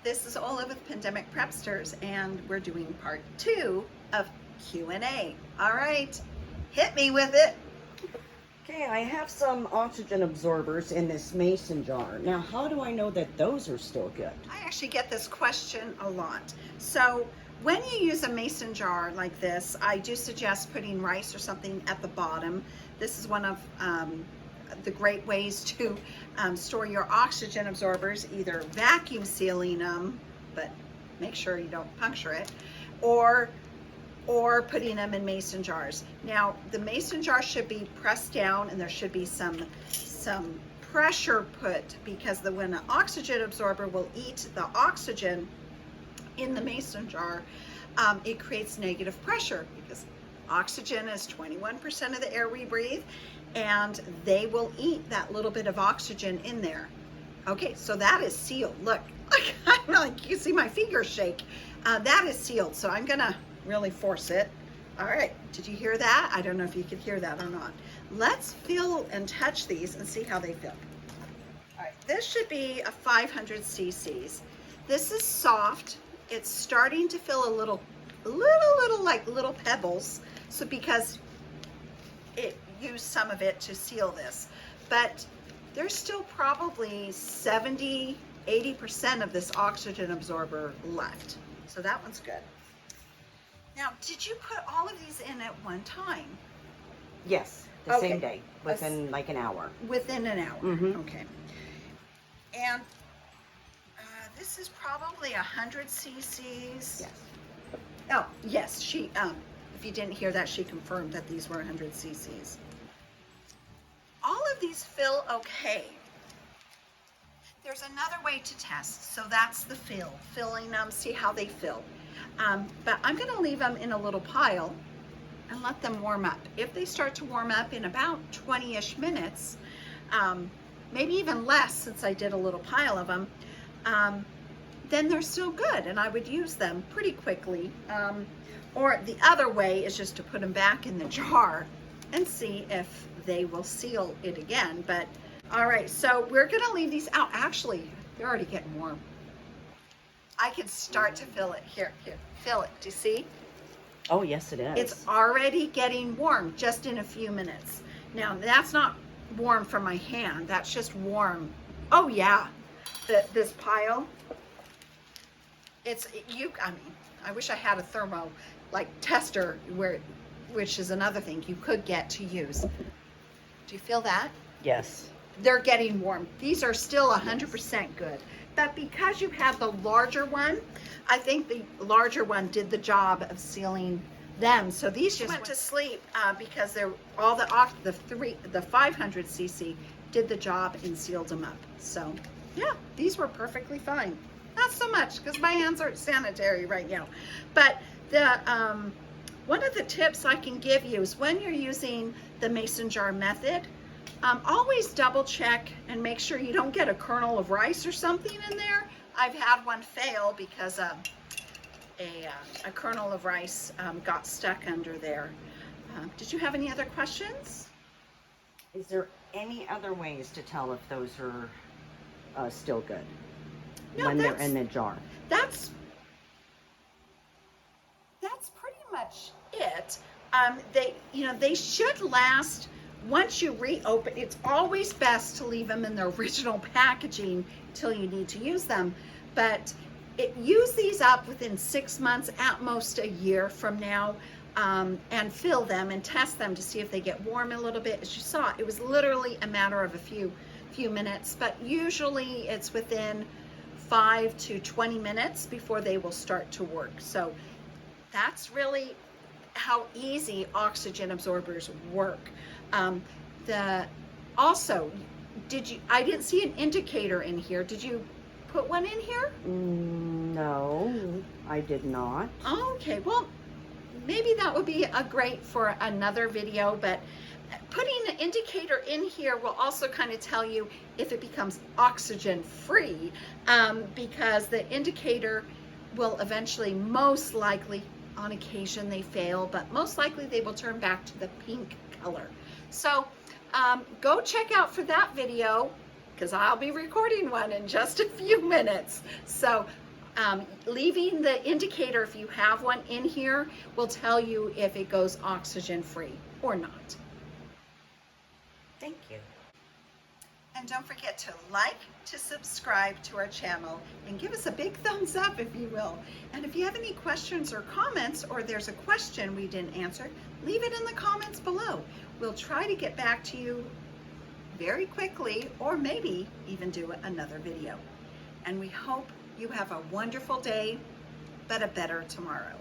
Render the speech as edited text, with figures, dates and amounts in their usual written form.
This is Ola with Pandemic Prepsters, and we're doing part 2 of Q&A. All right, hit me with it. Okay, I have some oxygen absorbers in this mason jar. Now, how do I know that those are still good? I actually get this question a lot. So when you use a mason jar like this, I do suggest putting rice or something at the bottom. This is one of the great ways to store your oxygen absorbers, either vacuum sealing them, but make sure you don't puncture it, or putting them in mason jars. Now, the mason jar should be pressed down, and there should be some pressure put, because when an oxygen absorber will eat the oxygen in the mason jar, it creates negative pressure, because oxygen is 21% of the air we breathe, and they will eat that little bit of oxygen in there. Okay, so that is sealed. Look, like you see my fingers shake. That is sealed, so I'm gonna really force it. All right, did you hear that? I don't know if you could hear that or not. Let's feel and touch these and see how they feel. All right, this should be a 500 cc's. This is soft. It's starting to feel a little like little pebbles. So because it used some of it to seal this, but there's still probably 70–80% of this oxygen absorber left. So that one's good. Now, did you put all of these in at one time? Yes, the same day, within like an hour. Within an hour, Mm-hmm. Okay. And this is probably 100 cc's. Yes. Oh, yes, she, if you didn't hear that, she confirmed that these were 100 cc's. All of these fill okay. There's another way to test, so that's the filling them, see how they fill. But I'm gonna leave them in a little pile and let them warm up. If they start to warm up in about 20-ish minutes, maybe even less since I did a little pile of them, then they're still good, and I would use them pretty quickly. Or the other way is just to put them back in the jar and see if they will seal it again. But all right, so we're gonna leave these out. Actually, they're already getting warm. I can start to feel it. Here, feel it. Do you see? Oh, yes, it is. It's already getting warm just in a few minutes. Now, that's not warm from my hand. That's just warm. Oh yeah, this pile. I mean, I wish I had a thermo like tester which is another thing you could get to use. Do you feel that? Yes. They're getting warm. These are still 100% good. But because you have the larger one, I think the larger one did the job of sealing them. So these just went to sleep because they're all the 500 cc did the job and sealed them up. So yeah, these were perfectly fine. Not so much because my hands aren't sanitary right now. But the one of the tips I can give you is when you're using the mason jar method, always double check and make sure you don't get a kernel of rice or something in there. I've had one fail because a kernel of rice got stuck under there. Did you have any other questions? Is there any other ways to tell if those are still good when they're in the jar? That's pretty much it. They should last. Once you reopen, it's always best to leave them in their original packaging until you need to use them. But use these up within 6 months, at most a year from now, and fill them and test them to see if they get warm a little bit. As you saw, it was literally a matter of a few minutes, but usually it's within 5 to 20 minutes before they will start to work. So that's really how easy oxygen absorbers work. Also, I didn't see an indicator in here. Did you put one in here? No, I did not. Okay, well, maybe that would be great for another video, but putting an indicator in here will also kind of tell you if it becomes oxygen free, because the indicator will eventually, most likely, on occasion they fail, but most likely they will turn back to the pink color. So go check out for that video, because I'll be recording one in just a few minutes. So Leaving the indicator, if you have one in here, will tell you if it goes oxygen free or not. Thank you. And don't forget to like, to subscribe to our channel, and give us a big thumbs up if you will. And if you have any questions or comments, or there's a question we didn't answer, leave it in the comments below. We'll try to get back to you very quickly, or maybe even do another video. And we hope you have a wonderful day, but a better tomorrow.